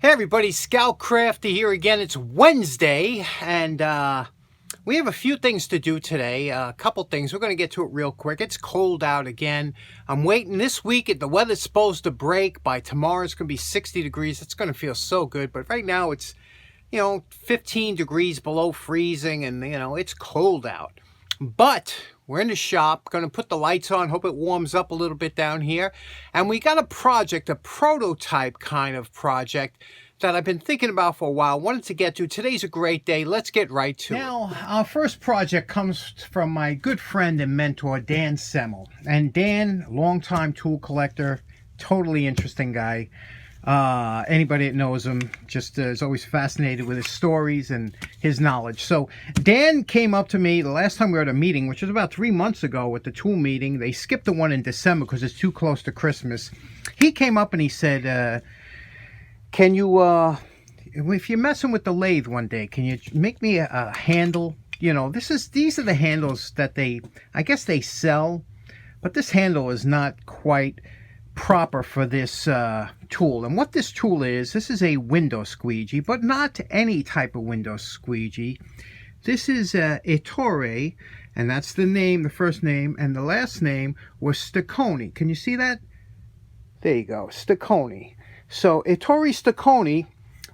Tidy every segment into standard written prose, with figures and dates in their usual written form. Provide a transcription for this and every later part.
Hey everybody, Scout Crafty here again. It's Wednesday, and we have a few things to do today. A couple things. We're going to get to it real quick. It's cold out again. I'm waiting this week. The weather's supposed to break. By tomorrow, it's going to be 60 degrees. It's going to feel so good. But right now, it's, 15 degrees below freezing, and, it's cold out. But we're in the shop, going to put the lights on, hope it warms up a little bit down here. And we got a project, a prototype kind of project that I've been thinking about for a while, wanted to get to. Today's a great day. Let's get right to it. Now, our first project comes from my good friend and mentor, Dan Semmel. And Dan, longtime tool collector, totally interesting guy. Anybody that knows him just is always fascinated with his stories and his knowledge. So Dan came up to me the last time we were at a meeting, which was about 3 months ago at the tool meeting. They skipped the one in December because it's too close to Christmas. He came up and he said, can you, if you're messing with the lathe one day, can you make me a handle? These are the handles that I guess they sell, but this handle is not quite proper for this tool. And what this tool is, this is a window squeegee, but not any type of window squeegee. This is Ettore, and that's the name, the first name, and the last name was Steccone. Can you see that? There you go, Steccone. So Ettore Steccone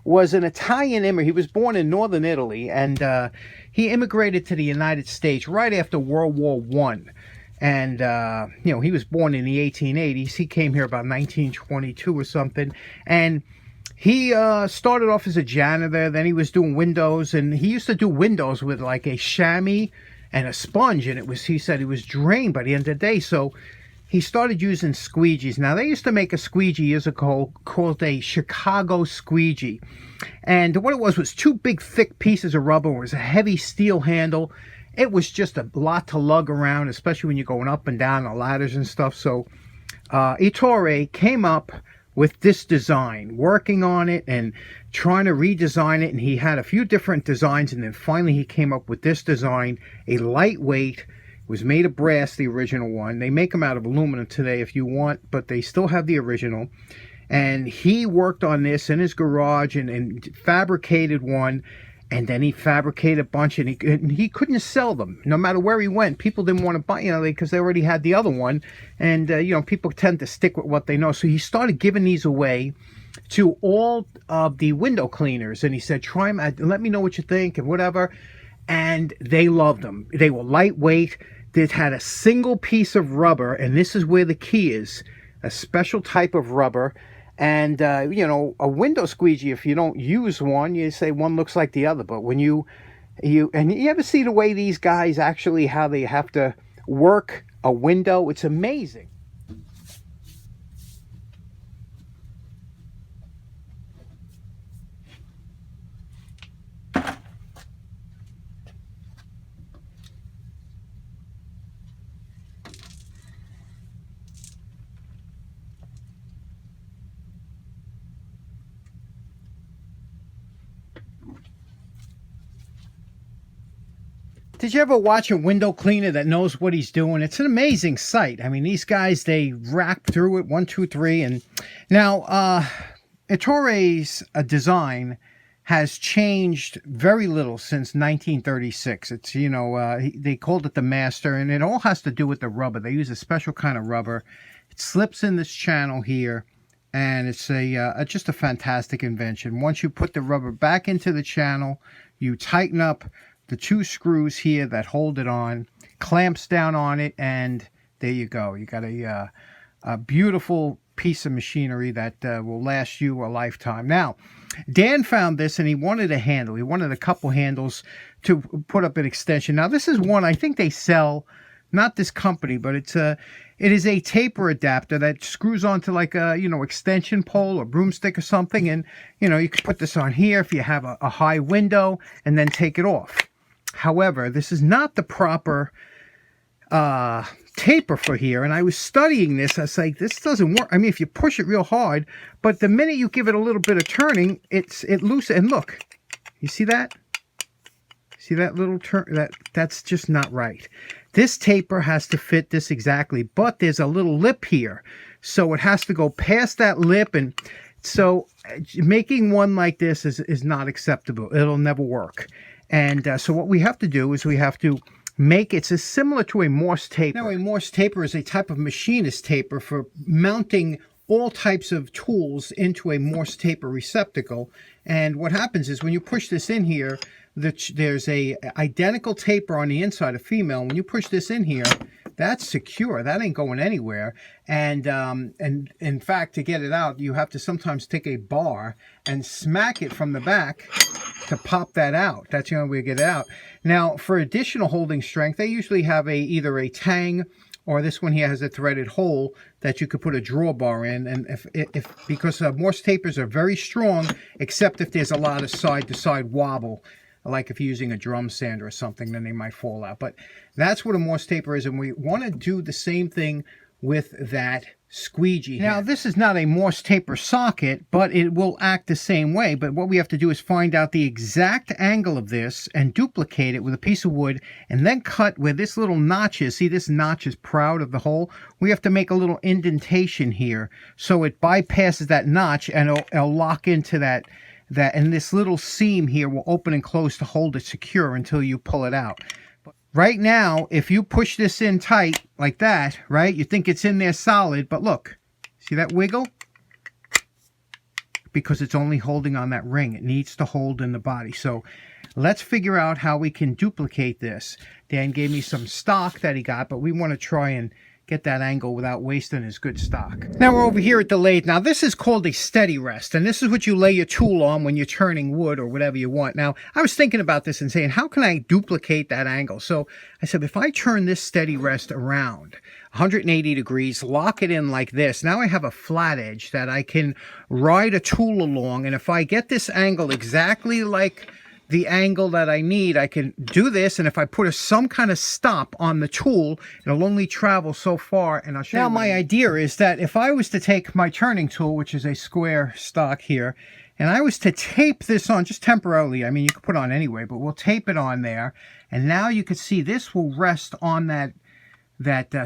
was an Italian immigrant. He was born in northern Italy, and he immigrated to the United States right after World War I. And, he was born in the 1880s. He came here about 1922 or something. And he started off as a janitor. Then he was doing windows. And he used to do windows with like a chamois and a sponge. And he said it was drained by the end of the day. So he started using squeegees. Now, they used to make a squeegee years ago called a Chicago squeegee. And what it was two big, thick pieces of rubber. It was a heavy steel handle. It was just a lot to lug around, especially when you're going up and down the ladders and stuff. So Ettore came up with this design, working on it and trying to redesign it. And he had a few different designs. And then finally he came up with this design, a lightweight. It was made of brass, the original one. They make them out of aluminum today if you want, but they still have the original. And he worked on this in his garage and fabricated one. And then he fabricated a bunch, and he couldn't sell them. No matter where he went, people didn't want to buy, because they already had the other one. And, people tend to stick with what they know. So he started giving these away to all of the window cleaners. And he said, try them, let me know what you think and whatever. And they loved them. They were lightweight. They had a single piece of rubber, and this is where the key is, a special type of rubber. And, a window squeegee, if you don't use one, you say one looks like the other. But when you ever see the way these guys actually, how they have to work a window? It's amazing. Did you ever watch a window cleaner that knows what he's doing? It's an amazing sight. I mean, these guys, they rack through it, 1, 2, 3. And now, Ettore's design has changed very little since 1936. It's, they called it the Master, and it all has to do with the rubber. They use a special kind of rubber. It slips in this channel here, and it's just a fantastic invention. Once you put the rubber back into the channel, you tighten up the 2 screws here that hold it on, clamps down on it, and there you go. You got a beautiful piece of machinery that will last you a lifetime. Now, Dan found this, and he wanted a handle. He wanted a couple handles to put up an extension. Now, this is one I think they sell, not this company, but it is a taper adapter that screws onto like a, extension pole or broomstick or something. And, you can put this on here if you have a high window and then take it off. However, this is not the proper taper for here. And I was studying this. I was like, this doesn't work. I mean, if you push it real hard, but the minute you give it a little bit of turning, it loosens. And look, you see that? See that little turn? That's just not right. This taper has to fit this exactly, but there's a little lip here. So it has to go past that lip, and So making one like this is not acceptable. It'll never work. And so what we have to do is we have to make it's similar to a Morse taper. Now, a Morse taper is a type of machinist taper for mounting all types of tools into a Morse taper receptacle. And what happens is when you push this in here, there's a identical taper on the inside, a female. When you push this in here, that's secure. That ain't going anywhere. And in fact, to get it out, you have to sometimes take a bar and smack it from the back to pop that out. That's the only way to get it out. Now, for additional holding strength, they usually have either a tang, or this one here has a threaded hole that you could put a drawbar in. And because Morse tapers are very strong, except if there's a lot of side-to-side wobble, like if you're using a drum sander or something, then they might fall out. But that's what a Morse taper is, and we want to do the same thing with that squeegee. Now, this is not a Morse taper socket, but it will act the same way. But what we have to do is find out the exact angle of this and duplicate it with a piece of wood, and then cut where this little notch is. See, this notch is proud of the hole. We have to make a little indentation here so it bypasses that notch, and it'll lock into that, and this little seam here will open and close to hold it secure until you pull it out. Right now, if you push this in tight like that, right, you think it's in there solid, but look, see that wiggle? Because it's only holding on that ring. It needs to hold in the body. So let's figure out how we can duplicate this. Dan gave me some stock that he got, but we want to try and get that angle without wasting his good stock. Now we're over here at the lathe. Now this is called a steady rest, and this is what you lay your tool on when you're turning wood or whatever you want. Now I was thinking about this and saying, how can I duplicate that angle? So I said, if I turn this steady rest around 180 degrees, lock it in like this, now I have a flat edge that I can ride a tool along, and if I get this angle exactly like the angle that I need, I can do this, and if I put some kind of stop on the tool, it'll only travel so far, and I'll show you. Now, my idea is that if I was to take my turning tool, which is a square stock here, and I was to tape this on just temporarily, I mean, you could put it on anyway, but we'll tape it on there, and now you can see this will rest on that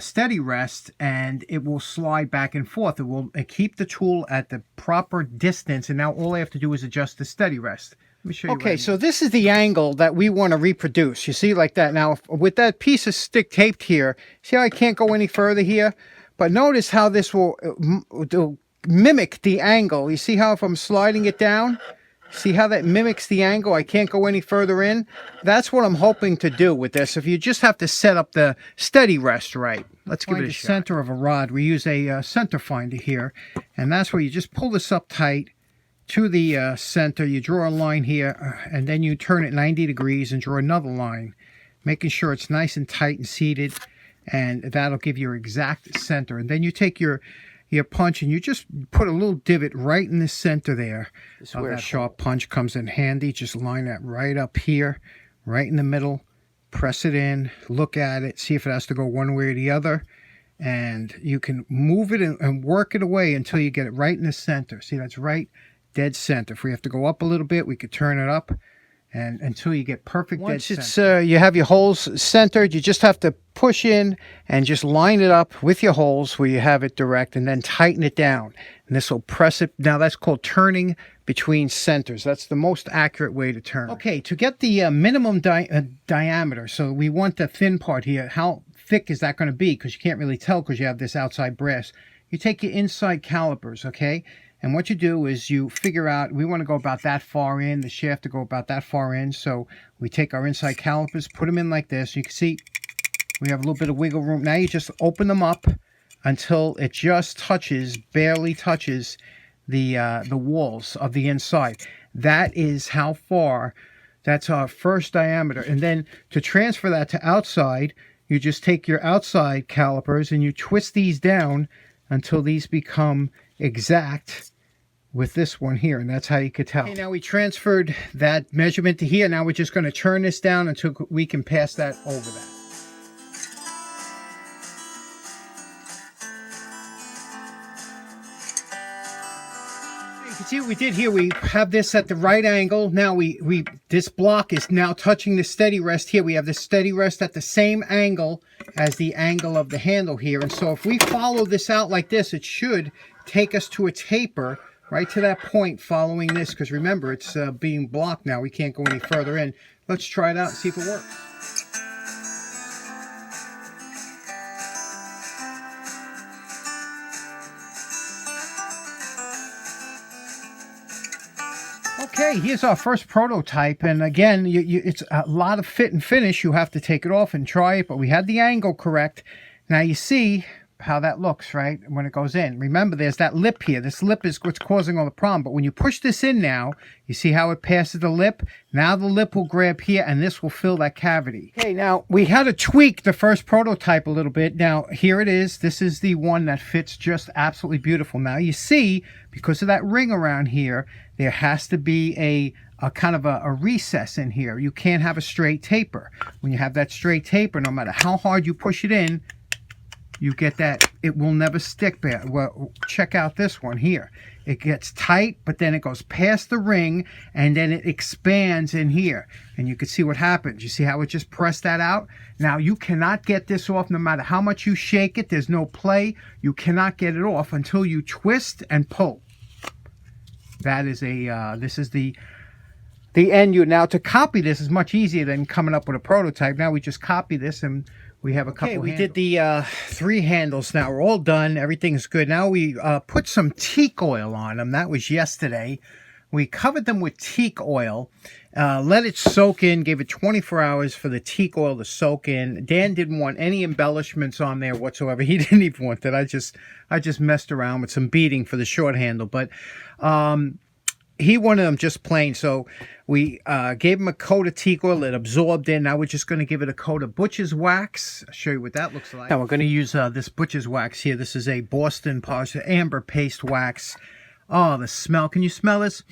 steady rest, and it will slide back and forth. It will keep the tool at the proper distance, and now all I have to do is adjust the steady rest. Let me show you. Okay, so this is the angle that we want to reproduce. You see, like that. Now, with that piece of stick taped here, see how I can't go any further here? But notice how this will mimic the angle. You see how if I'm sliding it down, see how that mimics the angle? I can't go any further in. That's what I'm hoping to do with this. If you just have to set up the steady rest right. Let's give it a shot. Center of a rod. We use a center finder here, and that's where you just pull this up tight to the center. You draw a line here, and then you turn it 90 degrees and draw another line, making sure it's nice and tight and seated, and that'll give you your exact center. And then you take your punch and you just put a little divot right in the center there. This is where a sharp punch comes in handy. Just line that right up here, right in the middle, press it in, look at it, see if it has to go one way or the other, and you can move it and work it away until you get it right in the center. See, that's right dead center. If we have to go up a little bit, we could turn it up, and until you get perfect dead center. Once it's you have your holes centered, you just have to push in and just line it up with your holes where you have it direct, and then tighten it down, and this will press it. Now that's called turning between centers. That's the most accurate way to turn. Okay, to get the minimum diameter, so we want the thin part here. How thick is that going to be? Because you can't really tell because you have this outside brass. You take your inside calipers, okay? And what you do is you figure out, we want to go about that far in, the shaft to go about that far in. So we take our inside calipers, put them in like this. You can see we have a little bit of wiggle room. Now you just open them up until it just touches, barely touches the walls of the inside. That is how far, that's our first diameter. And then to transfer that to outside, you just take your outside calipers and you twist these down until these become exact with this one here, and that's how you could tell. Okay, now we transferred that measurement to here. Now we're just going to turn this down until we can pass that over that. You can see what we did here. We have this at the right angle. Now this block is now touching the steady rest here. We have the steady rest at the same angle as the angle of the handle here. And so if we follow this out like this, it should take us to a taper right to that point following this, because remember, it's being blocked now. We can't go any further in. Let's try it out and see if it works. Okay, here's our first prototype, and again, it's a lot of fit and finish. You have to take it off and try it, but we had the angle correct. Now you see how that looks, right, when it goes in. Remember, there's that lip here. This lip is what's causing all the problem, but when you push this in now, you see how it passes the lip? Now the lip will grab here, and this will fill that cavity. Okay, now we had to tweak the first prototype a little bit. Now, here it is. This is the one that fits just absolutely beautiful. Now, you see, because of that ring around here, there has to be a kind of a recess in here. You can't have a straight taper. When you have that straight taper, no matter how hard you push it in, you get that, it will never stick back. Well, check out this one here. It gets tight, but then it goes past the ring, and then it expands in here. And you can see what happens. You see how it just pressed that out? Now, you cannot get this off no matter how much you shake it. There's no play. You cannot get it off until you twist and pull. That is this is the end. Now, to copy this is much easier than coming up with a prototype. Now we just copy this, and we have a couple. Okay, we did the 3 handles. Now we're all done. Everything's good. Now we put some teak oil on them. That was yesterday. We covered them with teak oil, let it soak in, gave it 24 hours for the teak oil to soak in. Dan didn't want any embellishments on there whatsoever. He didn't even want that. I just messed around with some beading for the short handle, but he wanted them just plain, so we gave him a coat of teak oil. It absorbed in. Now we're just going to give it a coat of butcher's wax. I'll show you what that looks like. Now we're going to use this butcher's wax here. This is a Boston polished amber paste wax. Oh, the smell. Can you smell this?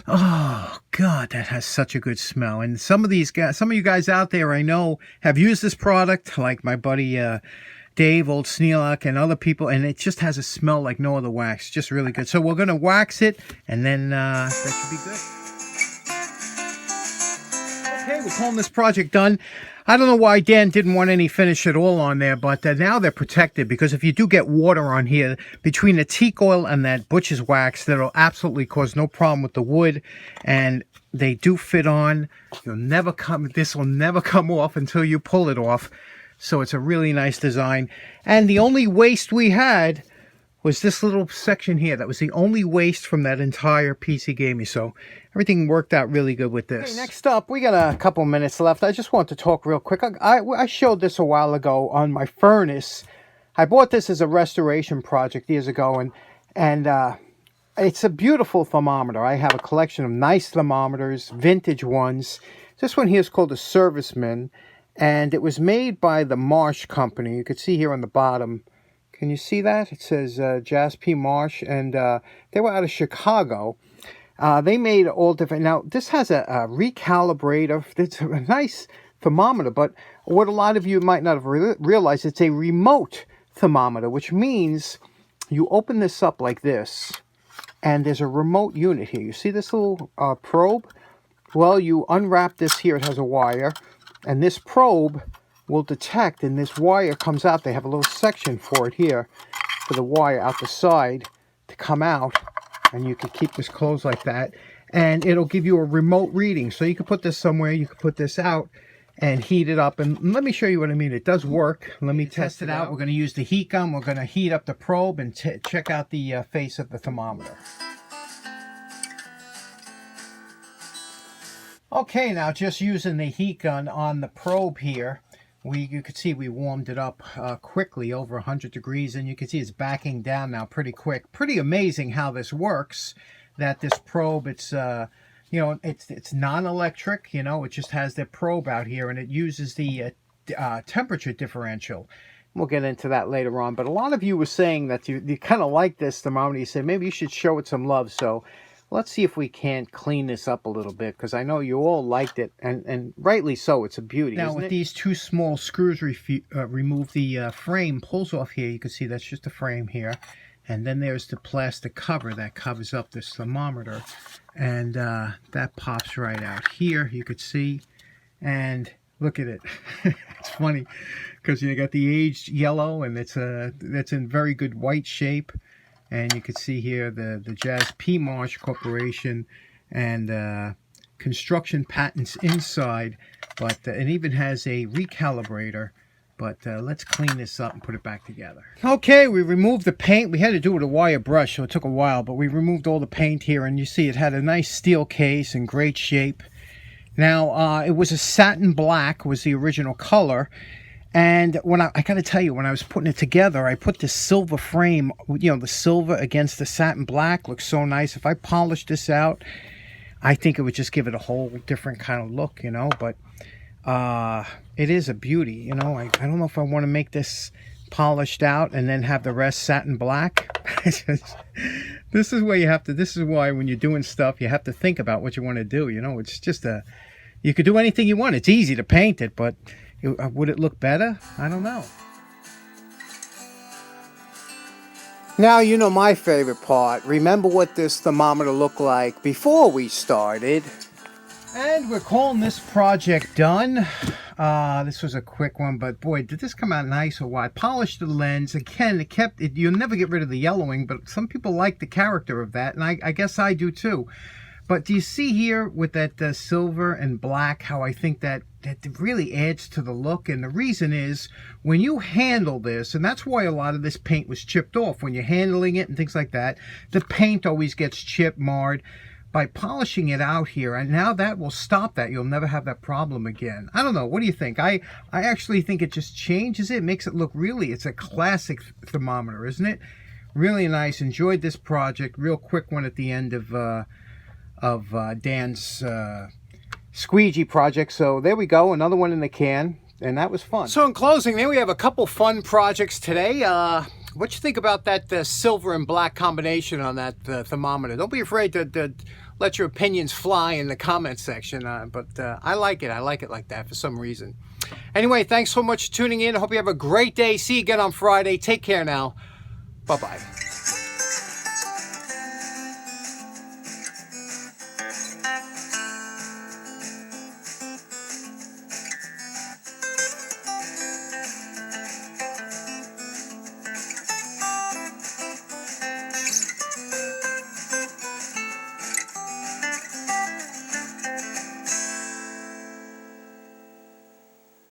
Oh, God, that has such a good smell. And some of these guys, some of you guys out there I know have used this product, like my buddy Dave, Old Sneelock, and other people, and it just has a smell like no other wax. Just really good. So we're going to wax it, and then that should be good. Okay, we're calling this project done. I don't know why Dan didn't want any finish at all on there, but now they're protected, because if you do get water on here, between the teak oil and that butcher's wax, that'll absolutely cause no problem with the wood, and they do fit on. This will never come off until you pull it off. So it's a really nice design. And the only waste we had was this little section here. That was the only waste from that entire piece he gave me. So everything worked out really good with this. Okay, next up, we got a couple minutes left. I just want to talk real quick. I showed this a while ago on my furnace. I bought this as a restoration project years ago, and it's a beautiful thermometer. I have a collection of nice thermometers, vintage ones. This one here is called the Serviceman, and it was made by the Marsh Company. You can see here on the bottom. Can you see that? It says Jas P. Marsh, and they were out of Chicago. They made all different. Now, this has a recalibrator. It's a nice thermometer, but what a lot of you might not have realized, it's a remote thermometer, which means you open this up like this, and there's a remote unit here. You see this little probe? Well, you unwrap this here. It has a wire, and this probe will detect, and this wire comes out. They have a little section for it here, for the wire out the side to come out, and you can keep this closed like that, and it'll give you a remote reading. So you can put this somewhere, you can put this out and heat it up, and let me show you what I mean. It does work. Let me test it out. We're going to use the heat gun. We're going to heat up the probe and check out the face of the thermometer. Okay, now just using the heat gun on the probe here, you can see we warmed it up quickly, over 100 degrees, and you can see it's backing down now pretty quick. Pretty amazing how this works, that this probe, it's it's non-electric, it just has the probe out here, and it uses the temperature differential. We'll get into that later on, but a lot of you were saying that you kind of like this thermometer. You said maybe you should show it some love, so let's see if we can't clean this up a little bit, because I know you all liked it, and rightly so. It's a beauty. Now, with these two small screws, remove the frame, pulls off here. You can see that's just a frame here. And then there's the plastic cover that covers up this thermometer. And that pops right out here, you could see. And look at it. It's funny, because you got the aged yellow, and it's in very good white shape. And you can see here the Jazz P. Marsh Corporation and construction patents inside. But it even has a recalibrator. But let's clean this up and put it back together. Okay, we removed the paint. We had to do it with a wire brush, so it took a while. But we removed all the paint here, and you see it had a nice steel case in great shape. Now, it was a satin black, was the original color. And when I got to tell you, when I was putting it together, I put this silver frame, you know, the silver against the satin black. Looks so nice. If I polished this out, I think it would just give it a whole different kind of look, you know. But it is a beauty, you know. I don't know if I want to make this polished out and then have the rest satin black. This is where you have to, this is why when you're doing stuff, you have to think about what you want to do, you know. It's just you could do anything you want. It's easy to paint it, but would it look better? I don't know. Now, you know my favorite part. Remember what this thermometer looked like before we started. And we're calling this project done. This was a quick one, but boy, did this come out nice or what? I polished the lens. Again, you'll never get rid of the yellowing, but some people like the character of that, and I guess I do too. But do you see here with that silver and black how I think that really adds to the look? And the reason is when you handle this, and that's why a lot of this paint was chipped off. When you're handling it and things like that, the paint always gets chipped, marred. By polishing it out here, and now that will stop that. You'll never have that problem again. I don't know. What do you think? I actually think it just changes it. Makes it look really, it's a classic thermometer, isn't it? Really nice. Enjoyed this project. Real quick one at the end of Dan's Squeegee project. So there we go. Another one in the can. And that was fun. So in closing, there we have a couple fun projects today. What you think about that silver and black combination on that thermometer? Don't be afraid to let your opinions fly in the comments section. But I like it. I like it like that for some reason. Anyway, thanks so much for tuning in. I hope you have a great day. See you again on Friday. Take care now. Bye-bye.